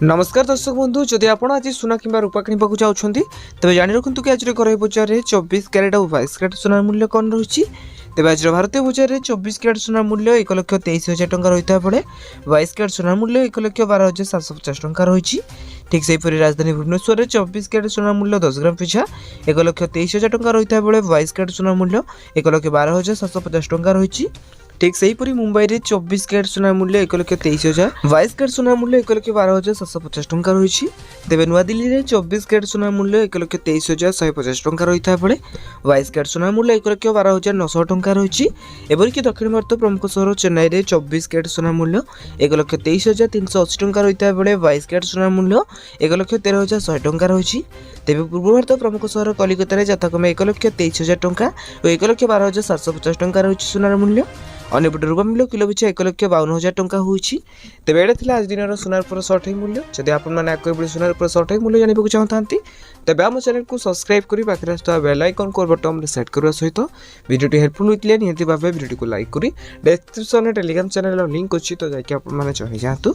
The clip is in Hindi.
नमस्कार दर्शक बंधु जदि आप आज सुना कि रूपा किणवाक चाहते तेज जाणी रखु कि आज घर बजार में 24 क्यारेट और 22 क्यारेट सोनार मूल्य कौन रही। तेज आज भारतीय बजार में 24 क्यारेट सोनार मूल्य 1,23,000 टंका रही है बेले 22 क्यारेट सोनार मूल्य 1,12,750 टंका रही। ठीक से राजधानी भुवनेश्वर में 24 क्यारेट सोनार मूल्य 10 ग्राम पिछा 1,23,000 टंका रही है बेले 22 क्यारेट सोनार मूल्य 1,12,750 टंका रही। ठीक से मुंबई में 24 क्यारेट सोनार मूल्य 1,23,000 22 क्यारेट सोनार मूल्य 1,12,750 टंका रही। तेज नुआदिल्ली में 24 क्यारेट सोनार मूल्य 1,23,150 टंका रही है बेले 22 क्यारेट सोनार मूल्य 1,12,900 टंका रही। एपरिक दक्षिण भारत प्रमुख सहर चेन्नई में 24 क्यारेट सोनार मूल्य 1,23,380 टंका रही है बेले 22 क्यारेट सोनार मूल्य 1,13,100 टंका रही। तेज पूर्व भारत प्रमुख सहर कलिकता में यथाक्रमे 1,23,000 टंका और 1,12,750 टंका रही सोनार मूल्य। अन्यपटे रूपा मूल्य किलो पिछा 1,52,000 टंका होइछि। तेबे एडे थिला आज दिन सोनार पर सठिक मूल्य। जदि आपण माने आको सोनार पर सठिक मूल्य जानिबाकु चाहतांती तेबे आम चैनल को सब्सक्राइब करी पाखरे आस्था बेल आइकन को बटन रे सेट करबा सहित वीडियोटी हेल्पफुल होइतले निहति भाबे वीडियोटी को लाइक करी डिस्क्रिप्शन रे टेलीग्राम चैनल लिंक अछि तो जाके आपण माने जॉइन जातु।